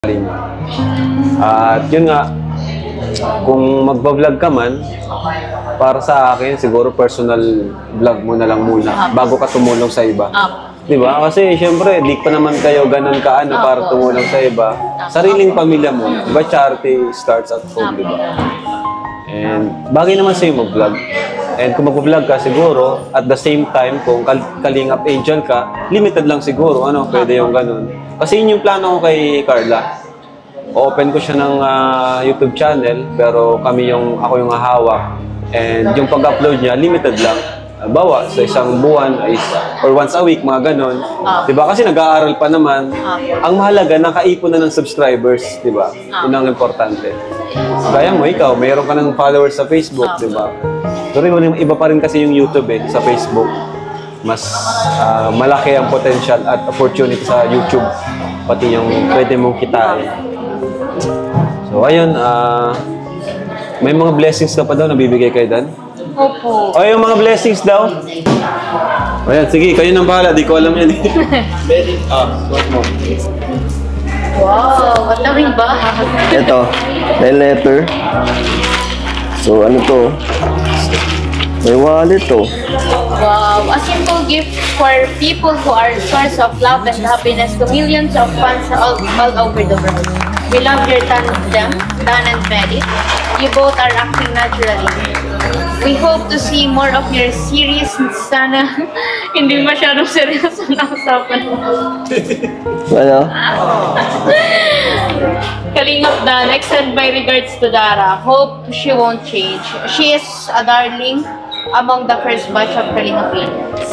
At yun nga, kung magbablog ka man, para sa akin, siguro personal vlog mo na lang muna bago ka tumulong sa iba. Diba? Kasi syempre, di pa naman kayo ganun kaano para tumulong sa iba. Sariling pamilya mo. Diba? Charity starts at home, diba? And bagay naman sa'yo mag-vlog. And kung mag-vlog ka siguro, at the same time, kung Kalingap Angel ka, limited lang siguro, ano, pwede yung ganun. Kasi yun yung plano ko kay Carla. Open ko siya ng YouTube channel, pero ako yung hahawak. And yung pag-upload niya, limited lang. Bawa, sa isang buwan, or once a week, mga ganon. Diba? Kasi nag-aaral pa naman. Ang mahalaga, nakaipon na ng subscribers, diba? Yun ang importante. Gaya mo, ikaw, mayroon ka ng followers sa Facebook, diba? Pero iba pa rin kasi yung YouTube sa Facebook. Mas malaki ang potential at opportunity sa YouTube. Pati yung pwede mong kitain. So, ayun, may mga blessings ka pa daw na bibigay kay Dan? Opo. O, yung mga blessings daw? Ayan, sige, kayo nang bahala. Di ko alam yan. Ready? Suot mo. Wow, matawing ba? Ito, may letter. So, ano to? May wallet to. Wow, a simple gift for people who are a source of love and happiness to millions of fans all over the world. We love your tandem, Dan and Mary. You both are acting naturally. We hope to see more of your series. Sana hindi masyadong seryoso na usapan. Ano? Kalingap Dan, extend my regards to Dara. Hope she won't change. She is a darling among the first batch of Kalingap Angels.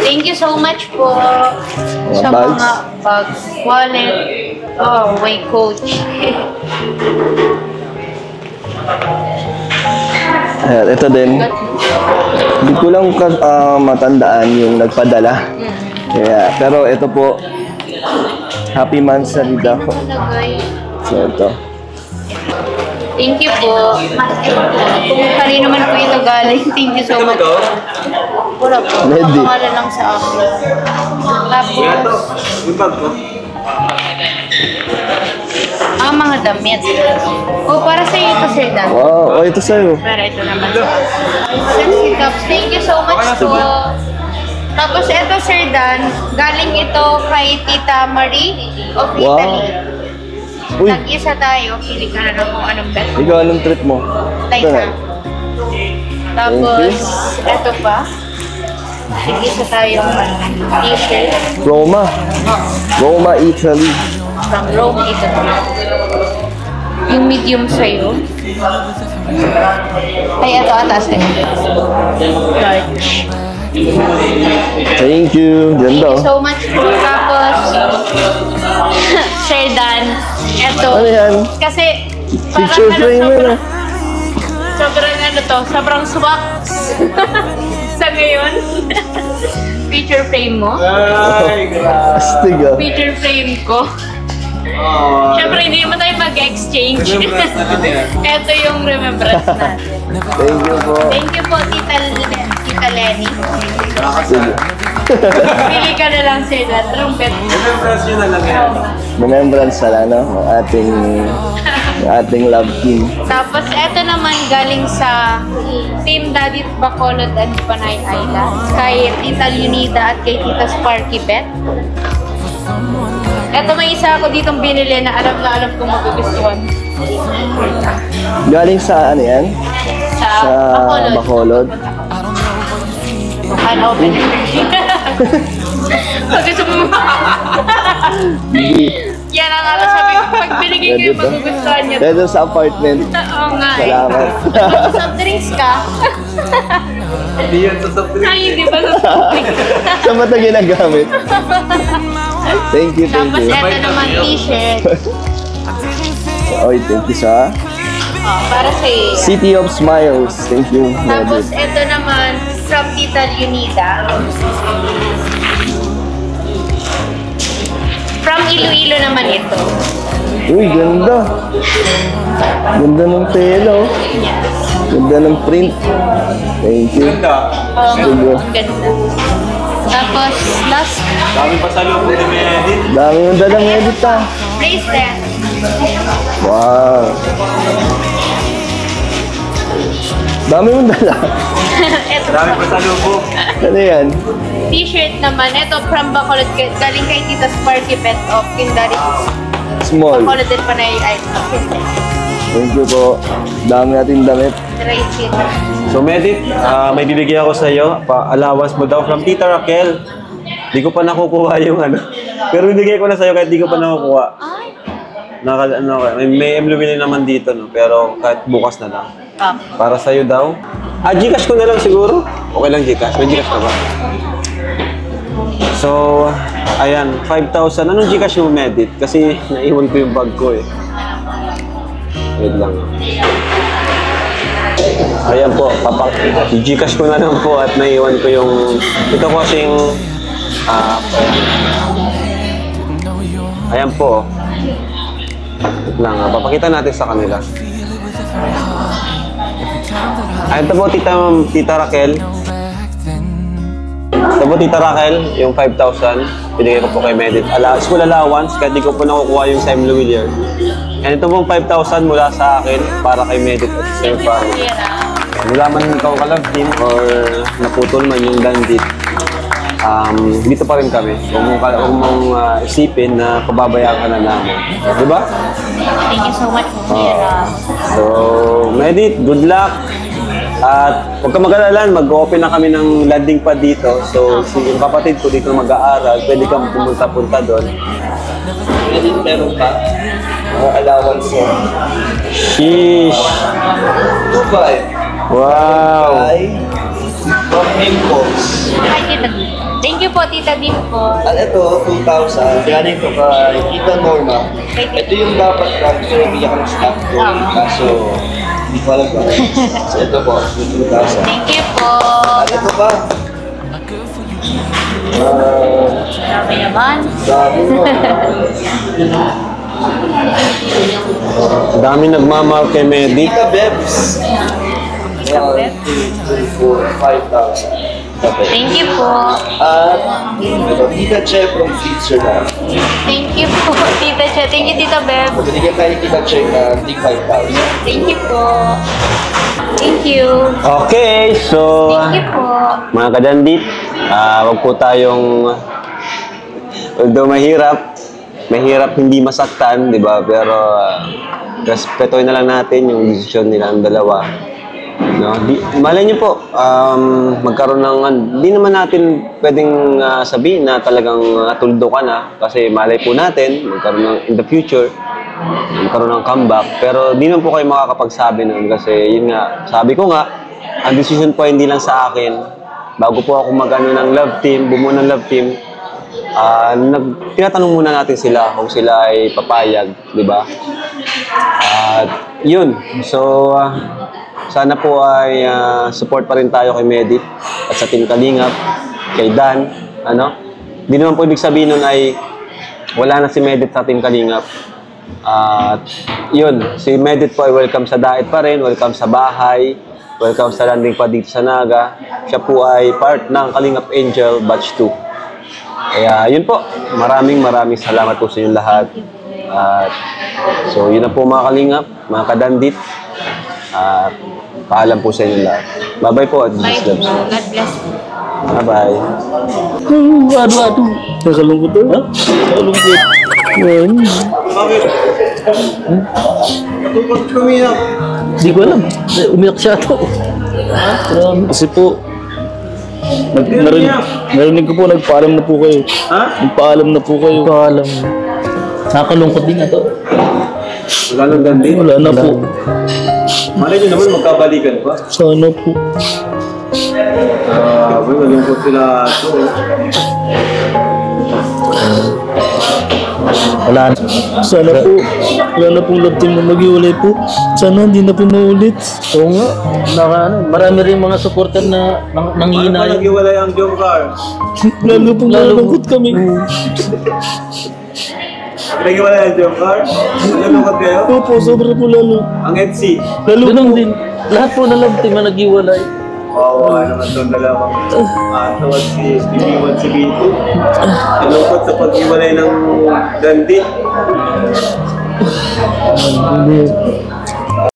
Thank you so much po sa bags. mga bags, wallet. Oh, my coach. Ayan, ito din. Hindi ko lang matandaan yung nagpadala. Kaya, pero ito po, Happy Mansari daw. So, ito. Thank you po. Kung kanino man po ito galing, thank you so much. Wala po. Ready. Pangalan lang sa akin. Tapos, mga damit. Para sa iyo ito, Sir Dan. Wow, ito sa'yo. Pero ito naman sa akin. Sexy cups. Thank you so much po. Tapos ito, Sir Dan, galing ito kay Tita Marie of Italy. Uy, Tag-isa tayo. Pili ka na lang kung anong bet. ikaw anong treat mo? Like Ito na. na. Tapos, ito pa. Tag-isa tayong t-shirt Roma. Roma, Italy. from Rome, Italy. Yung medium sa'yo. Ay, ito atas eh. Large. Thank you. Thank Ganda. you so much po. Tapos, Sir Dan, eto. Ano yan? Kasi, Picture frame yun ah. sobrang ano to, sobrang swak sa ngayon. Picture frame mo? Astig ah. Picture frame ko. Siyempre, hindi naman tayo mag-exchange. Ito yung remembrance natin. Thank you po. Thank you po, Tita Lenny. Sige. Pili ka na lang, Sir Dan. Trumpet. Remembrance nyo na lang yan. Remembrance pala, no? Ang ating love team. Tapos, eto naman galing sa Team Daddy Bacolod and Panay Island. Kay Tita Leonida at kay Tita Sparky Beth. Eto, may isa ako ditong binili na alam kong magugustuhan. Galing sa ano yan? Sa Bacolod. Ano, open. Pag gusto mo yan ang ano sabi ko, pag binigay ko yung magugustuhan niya. Dito sa apartment. Oo nga eh. Salamat. Soft drinks ka. Hindi yan sa soft drink. Ay, hindi ba sa soft drinks? Saan ba ito ginagamit? Thank you, thank Tapos you. eto naman t-shirt. Oy, thank you sa Para sa iyo. City of Smiles. Thank you. Tapos eto naman from Tita Leonida. From Iloilo naman ito. Uy, ganda. Ganda ng tela, oh. Ganda ng print. Thank you. Ganda. Sige. Ganda. Tapos, last Dami pa sa loob ni Medit. Dami yung dalang edit ah. bracelet. Wow. Dami yung dala. Ito, Dami pa sa loob po. Ano yan? t-shirt naman. Ito, from Bacolod. Galing kay Tita Sparky Pet of Kindari. Small. Bacolod din pa na yung item. Thank you po. Dami natin damit. Try it. So Medit, may bibigyan ako sa iyo. Allowance mo daw from Tita Raquel. Di ko pa nakukuha yung ano. Pero bibigay ko na sa iyo kahit di ko pa nakukuha. Ay. May emblumili naman dito, no? Pero kahit bukas na lang. Para sa iyo daw. Gcash ko na lang siguro. Okay lang Gcash. May Gcash ka ba? So, ayan, 5,000. Anong Gcash mo, Medit? Kasi naiwan ko yung bag ko eh. Wait lang. Ayan po, i-Gcash ko na lang po at naiwan ko yung... Ito ko kasing... ayan po. Wait lang, papakita natin sa kanila. Ayan ito po, Tita Raquel. Ito po, Tita Raquel, yung 5,000. Pinigay ko po kay Medit. School allowance, kahit di ko po nakukuha yung sa M. Louvillier. And ito pong 5,000 mula sa akin para kay Medit at Sir Farm. Wala man ikaw ka-love team or naputol man yung dandit, dito pa rin kami. Huwag mong isipin na pababayaan ka na namin. Diba? Thank you so much, Mira. So, Medit, good luck. At huwag ka mag-alala, mag-open na kami ng landing pad dito. So, yung kapatid ko dito mag-aaral, pwede kang pumunta-punta doon. Medit, meron ka? Allowance mo. Sheesh! 2,500. Wow! From Impulse. Hi, Tita Dim. Thank you po, Tita Dim po. At ito, 2,000. Galing ko kay Tita Norma. Ito yung dapat lang. So, bigyan ko ng stock ko. Kaso, hindi ko alam ba. So, ito po, 2,000. Thank you po. At ito ba? Sabi naman. Dami mo. Dami nagmamahal kay Medit. Tita Bebs. 1, 2, 3, 4, 5,000. Thank you po. At ito, Tita Che from Switzerland. Thank you po, Tita Che. Thank you, Tita Beb. Binigyan tayo Tita Che na 5,000. Thank you po. Thank you. Okay, so Thank you po. mga kadandit, wag po tayong, although mahirap hindi masaktan, di ba? Pero respetuhin na lang natin yung desisyon nilang dalawa. No? Malay niyo po, magkaroon ng, di naman natin pwedeng sabihin na talagang tuldo ka na kasi malay po natin, magkaroon ng, in the future, magkaroon ng comeback. Pero di naman po kayo makakapagsabi nun kasi yun nga, sabi ko nga, ang decision po hindi lang sa akin. Bago po ako mag-ano ng love team, bumuo ng love team, tinatanong muna natin sila kung sila ay papayag, di ba? At yun, so sana po ay support pa rin tayo kay Medit at sa Team Kalingap, kay Dan, ano? Hindi naman po ibig sabihin nun ay wala na si Medit sa Team Kalingap. At yun, si Medit po ay welcome sa Daet pa rin, welcome sa bahay, welcome sa landing pa dito sa Naga. Siya po ay part ng Kalingap Angel Batch 2. Kaya yun po, maraming salamat po sa inyong lahat. At so yun na po mga Kalingap, mga kadandit. At paalam po sa inyong lahat. Bye-bye po at Bye Jesus po. loves. God bless po. Bye-bye. Aduh. Nakalungkot na. Nakalungkot. Bakit? Natulog ka umiyak. Hindi ko alam. Umiyak siya ito. Kasi po, narinig ko po, nagpaalam na po kayo. Ha? Nagpaalam na po kayo. Nagpaalam. Nakalungkot din ito. Wala nang dandit. Wala na po. Malay nyo naman magkabalikan pa. Sana po. Malungkot sila ito. Wala na. Sana po. Wala na pong love team na mag-iwalay po. Sana hindi na po maulit. Oo nga. Marami rin mga supporter na Paano pa nanghihina. nag-iwalay ang Jomcar? Lalo pong nalungkot kami. Nag-iwalay ang Jomcar? Nalungkot kayo? Opo, sobra po lalo. Ang Etsy? Lalo po din. Lahat po na love team na nag-iwalay. Kawawa naman itong dalawang tawag si BB1 si B2. Nalungkot sa pag-iwalay ng Gandhi. Hindi.